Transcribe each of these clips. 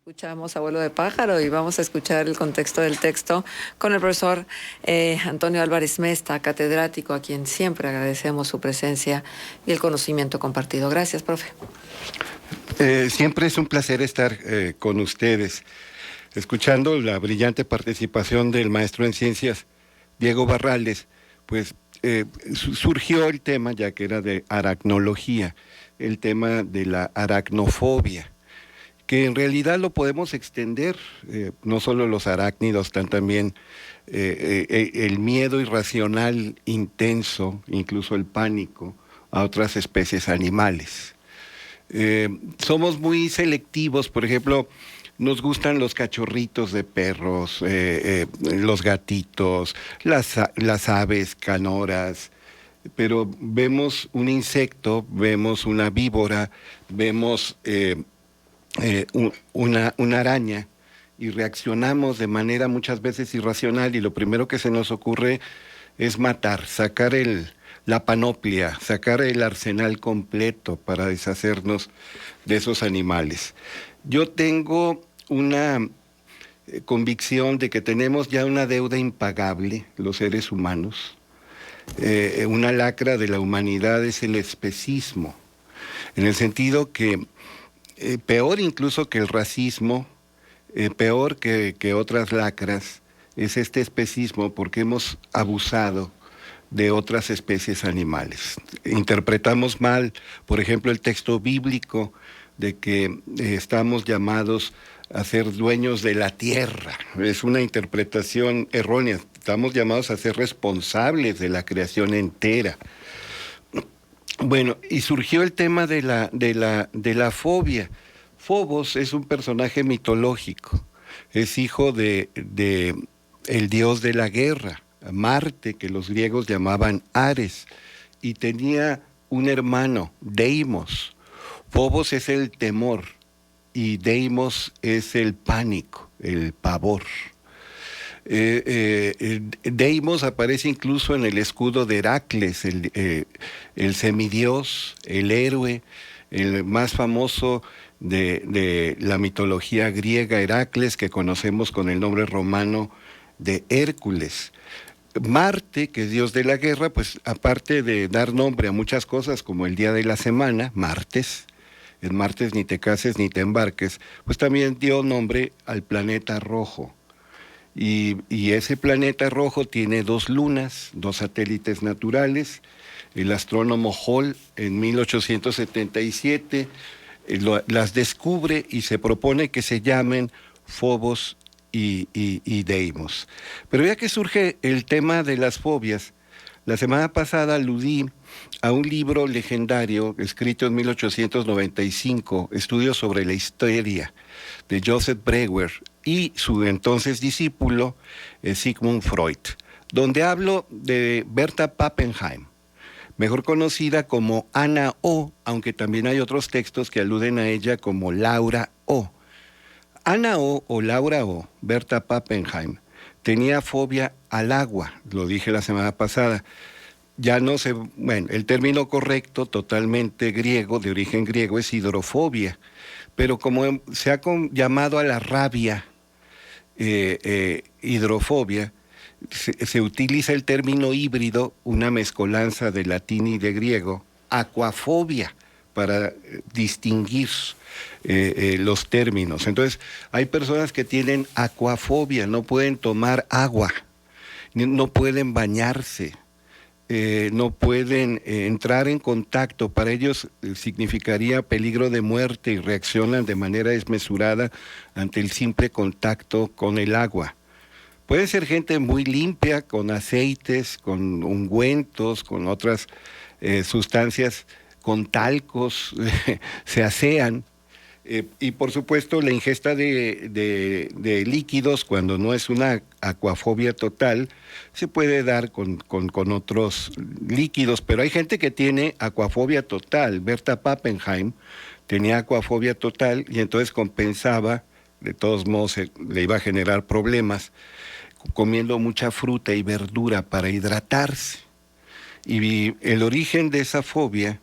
Escuchamos Abuelo de Pájaro y vamos a escuchar el contexto del texto con el profesor Antonio Álvarez Mesta, catedrático, a quien siempre agradecemos su presencia y el conocimiento compartido. Gracias, profe. Siempre es un placer estar con ustedes, escuchando la brillante participación del maestro en ciencias, Diego Barrales. Pues surgió el tema, ya que era de aracnología, el tema de la aracnofobia, que en realidad lo podemos extender, no solo los arácnidos, también el miedo irracional intenso, incluso el pánico, a otras especies animales. Somos muy selectivos, por ejemplo, nos gustan los cachorritos de perros, los gatitos, las aves canoras, pero vemos un insecto, vemos una víbora, vemos una araña y reaccionamos de manera muchas veces irracional, y lo primero que se nos ocurre es matar, sacar la panoplia, sacar el arsenal completo para deshacernos de esos animales. Yo tengo una convicción de que tenemos ya una deuda impagable, los seres humanos. Una lacra de la humanidad es el especismo, en el sentido que peor incluso que el racismo, peor que otras lacras, es este especismo, porque hemos abusado de otras especies animales. Interpretamos mal, por ejemplo, el texto bíblico de que estamos llamados a ser dueños de la tierra. Es una interpretación errónea. Estamos llamados a ser responsables de la creación entera. Bueno, y surgió el tema de la fobia. Fobos es un personaje mitológico, es hijo de el dios de la guerra, Marte, que los griegos llamaban Ares, y tenía un hermano, Deimos. Fobos es el temor y Deimos es el pánico, el pavor. Deimos aparece incluso en el escudo de Heracles, el semidios, el héroe, el más famoso de la mitología griega, Heracles, que conocemos con el nombre romano de Hércules. Marte, que es dios de la guerra, pues aparte de dar nombre a muchas cosas como el día de la semana, martes, el martes ni te cases ni te embarques, pues también dio nombre al planeta rojo. Y ese planeta rojo tiene 2 lunas, 2 satélites naturales. El astrónomo Hall en 1877 las descubre y se propone que se llamen Phobos y Deimos. Pero ya que surge el tema de las fobias, la semana pasada aludí a un libro legendario escrito en 1895, Estudios sobre la Histeria, de Joseph Breuer y su entonces discípulo Sigmund Freud, donde hablo de Berta Pappenheim, mejor conocida como Ana O, aunque también hay otros textos que aluden a ella como Laura O. Ana O Laura O, Berta Pappenheim, tenía fobia al agua, lo dije la semana pasada. Ya no sé, bueno, el término correcto, totalmente griego, de origen griego, es hidrofobia, pero como se ha llamado a la rabia hidrofobia, se utiliza el término híbrido, una mezcolanza de latín y de griego, aquafobia, para distinguir los términos. Entonces, hay personas que tienen aquafobia, no pueden tomar agua, no pueden bañarse, no pueden entrar en contacto. Para ellos significaría peligro de muerte y reaccionan de manera desmesurada ante el simple contacto con el agua. Puede ser gente muy limpia, con aceites, con ungüentos, con otras sustancias, con talcos, se asean. Y por supuesto la ingesta de líquidos, cuando no es una aquafobia total, se puede dar con otros líquidos, pero hay gente que tiene aquafobia total. Berta Pappenheim tenía aquafobia total y entonces compensaba, de todos modos le iba a generar problemas, comiendo mucha fruta y verdura para hidratarse. Y el origen de esa fobia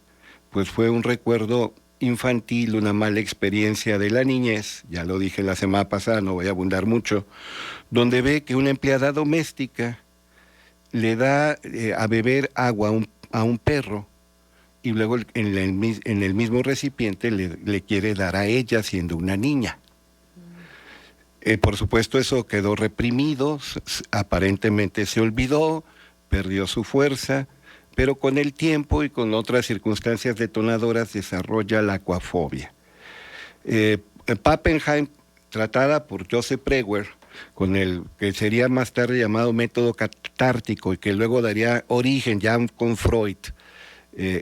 pues fue un recuerdo infantil, una mala experiencia de la niñez, ya lo dije la semana pasada, no voy a abundar mucho, donde ve que una empleada doméstica le da a beber agua a un perro y luego en el mismo recipiente le quiere dar a ella siendo una niña. Por supuesto eso quedó reprimido, aparentemente se olvidó, perdió su fuerza, pero con el tiempo y con otras circunstancias detonadoras desarrolla la aquafobia. Pappenheim, tratada por Joseph Breuer, con el que sería más tarde llamado método catártico y que luego daría origen ya con Freud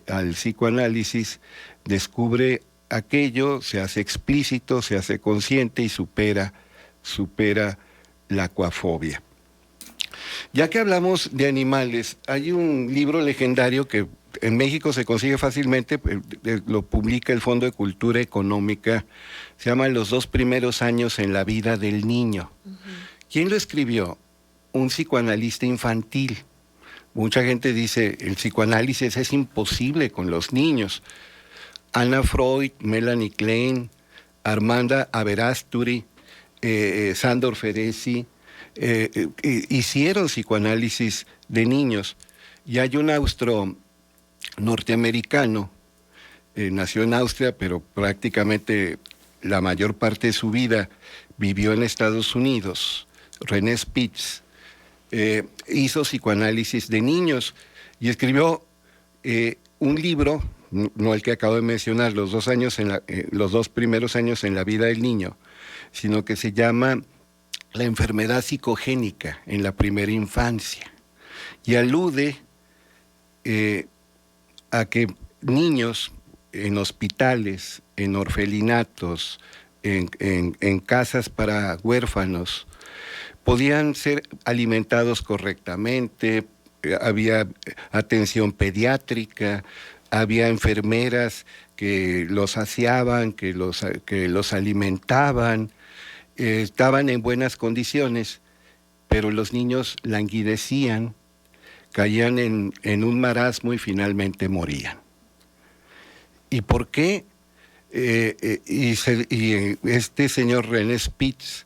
al psicoanálisis, descubre aquello, se hace explícito, se hace consciente y supera la aquafobia. Ya que hablamos de animales, hay un libro legendario que en México se consigue fácilmente, lo publica el Fondo de Cultura Económica, se llama Los 2 primeros años en la vida del niño. ¿Quién lo escribió? Un psicoanalista infantil. Mucha gente dice, el psicoanálisis es imposible con los niños. Anna Freud, Melanie Klein, Armanda Averasturi, Sándor Feresi, hicieron psicoanálisis de niños. Y hay un norteamericano, nació en Austria, pero prácticamente la mayor parte de su vida vivió en Estados Unidos, René Spitz, hizo psicoanálisis de niños y escribió un libro, no el que acabo de mencionar, los 2 primeros años en la vida del niño, sino que se llama La enfermedad psicogénica en la primera infancia, y alude a que niños en hospitales, en orfelinatos, en casas para huérfanos, podían ser alimentados correctamente, había atención pediátrica, había enfermeras que los aseaban, que los alimentaban, estaban en buenas condiciones, pero los niños languidecían, caían en un marasmo y finalmente morían. ¿Y por qué? Este señor René Spitz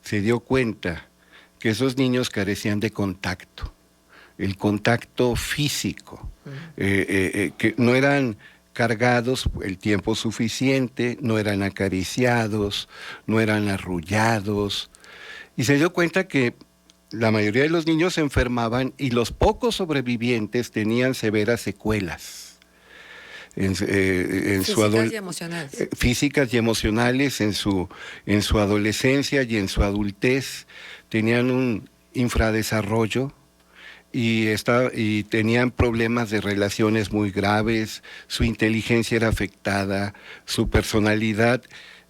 se dio cuenta que esos niños carecían de contacto, el contacto físico, que no eran cargados el tiempo suficiente, no eran acariciados, no eran arrullados, y se dio cuenta que la mayoría de los niños se enfermaban y los pocos sobrevivientes tenían severas secuelas. Físicas y emocionales. Físicas y emocionales en su adolescencia y en su adultez. Tenían un infradesarrollo y tenían problemas de relaciones muy graves, su inteligencia era afectada, su personalidad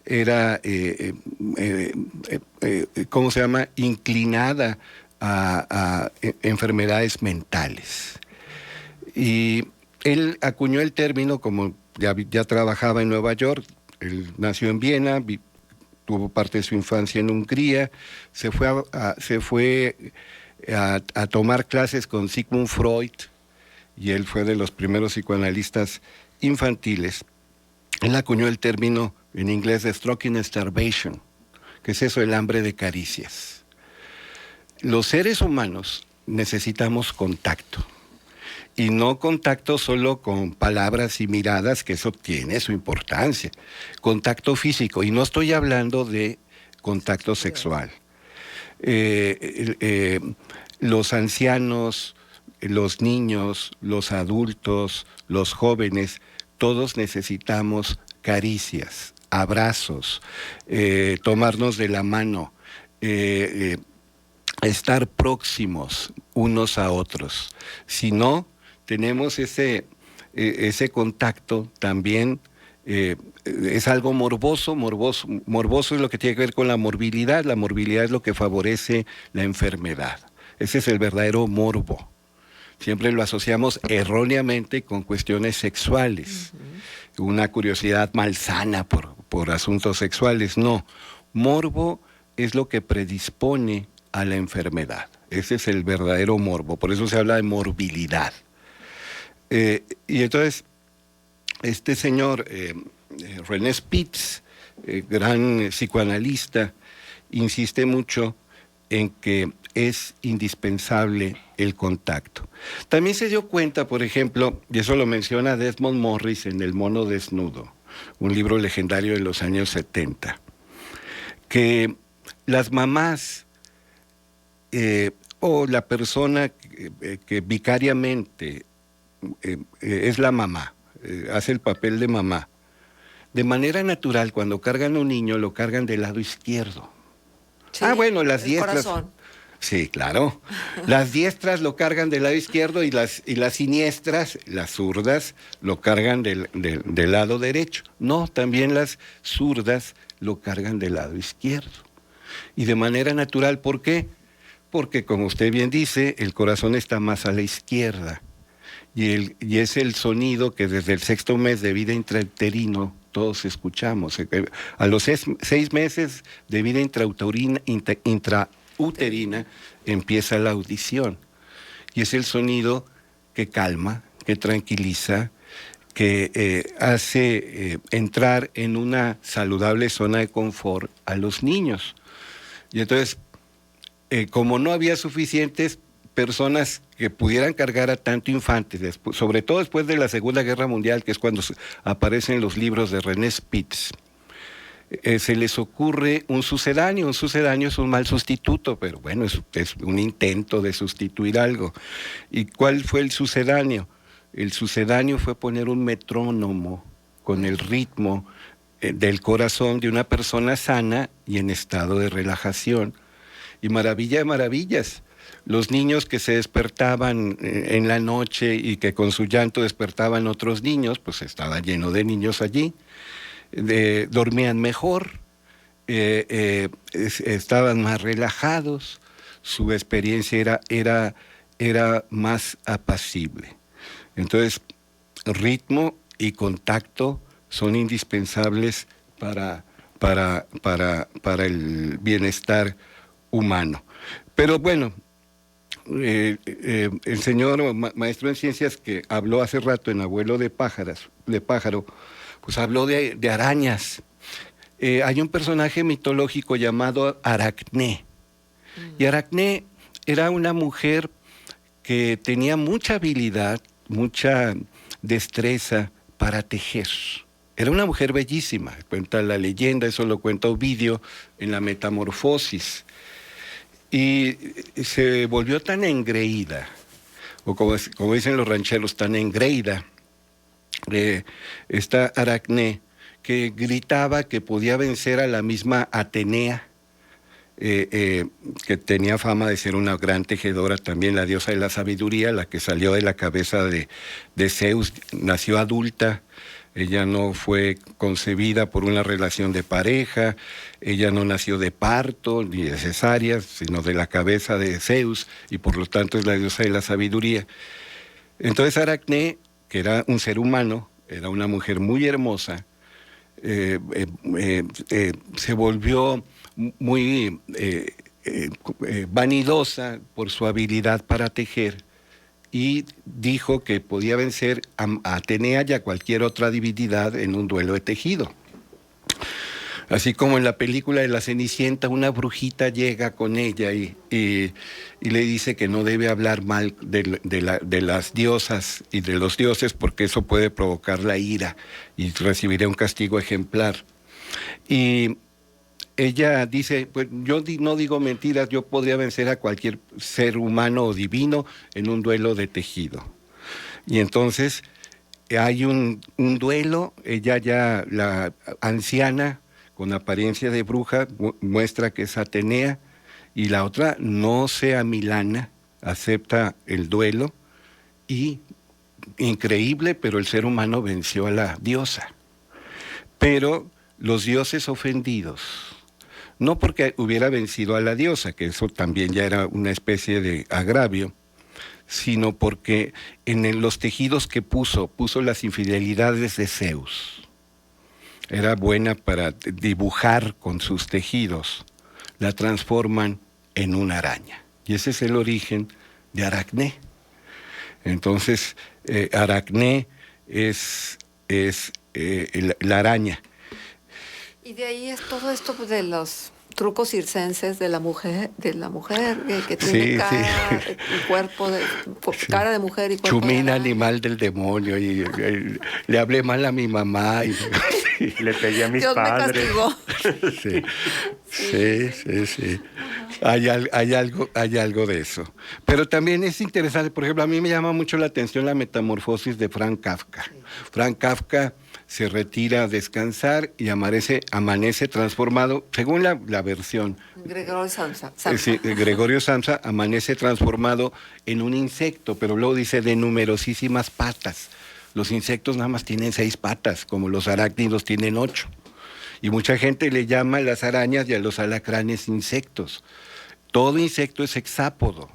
era, ¿cómo se llama?, inclinada a enfermedades mentales. Y él acuñó el término, como ya trabajaba en Nueva York, él nació en Viena, tuvo parte de su infancia en Hungría, se fue a tomar clases con Sigmund Freud, y él fue de los primeros psicoanalistas infantiles. Él acuñó el término en inglés de stroking starvation, que es eso, el hambre de caricias. Los seres humanos necesitamos contacto. Y no contacto solo con palabras y miradas, que eso tiene su importancia. Contacto físico, y no estoy hablando de contacto sexual. Los ancianos, los niños, los adultos, los jóvenes, todos necesitamos caricias, abrazos, tomarnos de la mano, estar próximos unos a otros. Si no tenemos ese contacto, también es algo morboso. Morboso es lo que tiene que ver con la morbilidad. La morbilidad es lo que favorece la enfermedad. Ese es el verdadero morbo. Siempre lo asociamos erróneamente con cuestiones sexuales, una curiosidad malsana por asuntos sexuales. No, morbo es lo que predispone a la enfermedad. Ese es el verdadero morbo, por eso se habla de morbilidad. Y entonces, este señor René Spitz, gran psicoanalista, insiste mucho en que es indispensable el contacto. También se dio cuenta, por ejemplo, y eso lo menciona Desmond Morris en El mono desnudo, un libro legendario de los años 70, que las mamás o la persona que vicariamente es la mamá, hace el papel de mamá, de manera natural, cuando cargan a un niño, lo cargan del lado izquierdo. Sí, Bueno, las el diestras. corazón. Sí, claro. Las diestras lo cargan del lado izquierdo y las siniestras, las zurdas, lo cargan del lado derecho. No, también las zurdas lo cargan del lado izquierdo. Y de manera natural, ¿por qué? Porque, como usted bien dice, el corazón está más a la izquierda. Y es el sonido que desde el 6º mes de vida intrauterino todos escuchamos. A los 6 meses de vida intrauterina empieza la audición. Y es el sonido que calma, que tranquiliza, que hace entrar en una saludable zona de confort a los niños. Y entonces, como no había suficientes personas que pudieran cargar a tanto infante, sobre todo después de la Segunda Guerra Mundial, que es cuando aparecen los libros de René Spitz, se les ocurre un sucedáneo. Un sucedáneo es un mal sustituto, pero bueno, es un intento de sustituir algo. ¿Y cuál fue el sucedáneo? El sucedáneo fue poner un metrónomo con el ritmo del corazón de una persona sana y en estado de relajación. Y maravilla de maravillas, los niños que se despertaban en la noche y que con su llanto despertaban otros niños, pues estaba lleno de niños allí, dormían mejor, estaban más relajados, su experiencia era más apacible. Entonces, ritmo y contacto son indispensables para el bienestar humano. Pero bueno, el señor maestro en ciencias que habló hace rato en Abuelo de Pájaro, pues habló de arañas. Hay un personaje mitológico llamado Aracné. Y Aracné era una mujer que tenía mucha habilidad, mucha destreza para tejer. Era una mujer bellísima, cuenta la leyenda, eso lo cuenta Ovidio en la Metamorfosis. Y se volvió tan engreída, o como dicen los rancheros, tan engreída, esta Aracné, que gritaba que podía vencer a la misma Atenea, que tenía fama de ser una gran tejedora, también la diosa de la sabiduría, la que salió de la cabeza de Zeus, nació adulta. Ella no fue concebida por una relación de pareja, ella no nació de parto ni de cesárea, sino de la cabeza de Zeus, y por lo tanto es la diosa de la sabiduría. Entonces Aracné, que era un ser humano, era una mujer muy hermosa, se volvió muy vanidosa por su habilidad para tejer, y dijo que podía vencer a Atenea y a cualquier otra divinidad en un duelo de tejido. Así como en la película de La Cenicienta, una brujita llega con ella y le dice que no debe hablar mal de las diosas y de los dioses, porque eso puede provocar la ira y recibirá un castigo ejemplar. Y ella dice, pues yo no digo mentiras, yo podría vencer a cualquier ser humano o divino en un duelo de tejido. Y entonces hay un duelo, ella ya, la anciana, con apariencia de bruja, muestra que es Atenea, y la otra, no sea Milana, acepta el duelo, y increíble, pero el ser humano venció a la diosa. Pero los dioses ofendidos, no porque hubiera vencido a la diosa, que eso también ya era una especie de agravio, sino porque en los tejidos que puso las infidelidades de Zeus. Era buena para dibujar con sus tejidos, la transforman en una araña. Y ese es el origen de Aracné. Entonces, Aracné es la araña. Y de ahí es todo esto pues, de los trucos circenses de la mujer que tiene cara, sí. El cuerpo de cara de mujer y cuerpo Chumín, de animal del demonio, y le hablé mal a mi mamá y le pegué a mis Dios padres. Me castigó. Sí. Hay algo de eso. Pero también es interesante, por ejemplo, a mí me llama mucho la atención la metamorfosis de Franz Kafka. Franz Kafka se retira a descansar y amanece transformado, según la versión. Gregorio Samsa. Sí, Gregorio Samsa amanece transformado en un insecto, pero luego dice de numerosísimas patas. Los insectos nada más tienen 6 patas, como los arácnidos tienen 8. Y mucha gente le llama a las arañas y a los alacranes insectos. Todo insecto es hexápodo.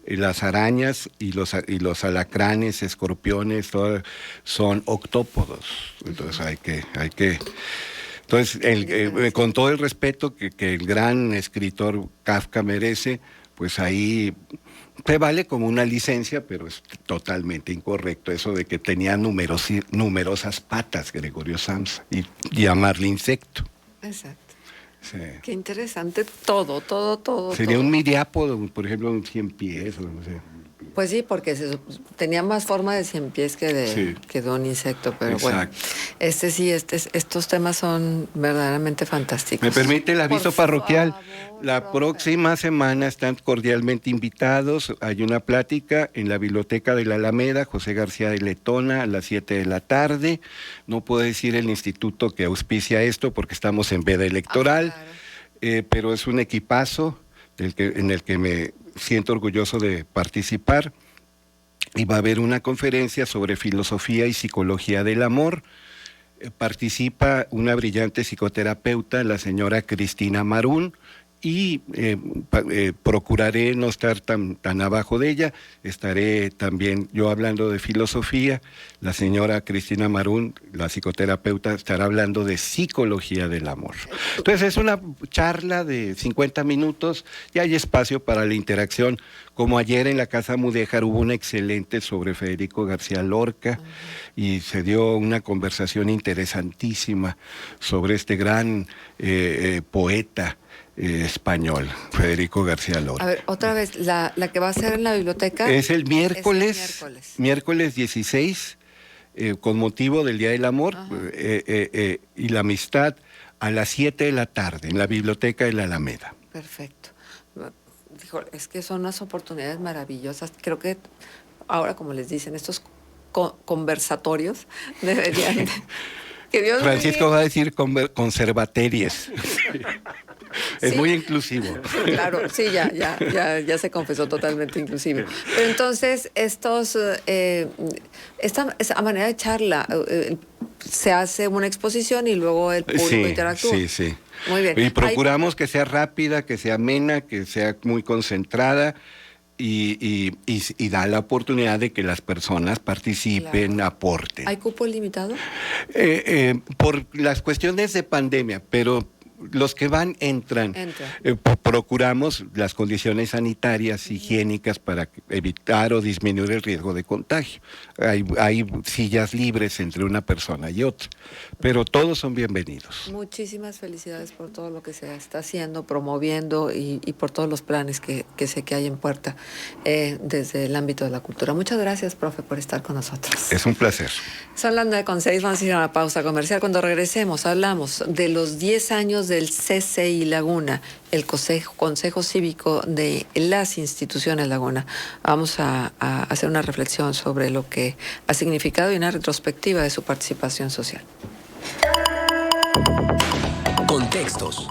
Las arañas y los alacranes, escorpiones, son octópodos. Entonces hay que. Entonces, con todo el respeto que el gran escritor Kafka merece, pues ahí se vale como una licencia, pero es totalmente incorrecto eso de que tenía numerosas patas Gregorio Samsa y llamarle insecto. Exacto. Sí. Qué interesante, todo. Sería un miriápodo, por ejemplo, un 100 pies, o no sé. Pues sí, porque tenía más forma de 100 pies que de un insecto, pero exacto. Bueno, estos temas son verdaderamente fantásticos. ¿Me permite el aviso parroquial? La próxima semana están cordialmente invitados. Hay una plática en la Biblioteca de la Alameda, José García de Letona, a las 7 de la tarde. No puedo decir el instituto que auspicia esto porque estamos en veda electoral, claro. Pero es un equipazo en el que me siento orgulloso de participar. Y va a haber una conferencia sobre filosofía y psicología del amor. Participa una brillante psicoterapeuta, la señora Cristina Marún, y procuraré no estar tan abajo de ella. Estaré también yo hablando de filosofía, la señora Cristina Marún, la psicoterapeuta, estará hablando de psicología del amor. Entonces es una charla de 50 minutos y hay espacio para la interacción. Como ayer en la Casa Mudéjar hubo una excelente sobre Federico García Lorca y se dio una conversación interesantísima sobre este gran poeta español, Federico García Lorca. A ver, otra vez, la que va a ser en la biblioteca... Es el miércoles 16, con motivo del Día del Amor y la Amistad, a las 7 de la tarde, en la Biblioteca de la Alameda. Perfecto. Dijo, es que son unas oportunidades maravillosas. Creo que ahora, como les dicen, estos conversatorios deberían... Que Dios Francisco va a decir conservateries. Es muy inclusivo. Claro, sí, ya se confesó totalmente inclusive. Pero entonces, esta manera de charla, se hace una exposición y luego el público interactúa. Sí. Muy bien. Y procuramos que sea rápida, que sea amena, que sea muy concentrada y da la oportunidad de que las personas participen, claro. Aporten. ¿Hay cupo limitado? Por las cuestiones de pandemia, pero los que van entran. Procuramos las condiciones sanitarias, higiénicas para evitar o disminuir el riesgo de contagio. Hay sillas libres entre una persona y otra, pero todos son bienvenidos. Muchísimas felicidades por todo lo que se está haciendo, promoviendo y por todos los planes que sé que hay en puerta desde el ámbito de la cultura. Muchas gracias, profe, por estar con nosotros. Es un placer. Son las 9:06, vamos a ir a una pausa comercial. Cuando regresemos hablamos de los 10 años del CCI Laguna, el Consejo Cívico de las Instituciones Laguna. Vamos a hacer una reflexión sobre lo que ha significado y una retrospectiva de su participación social. Contextos.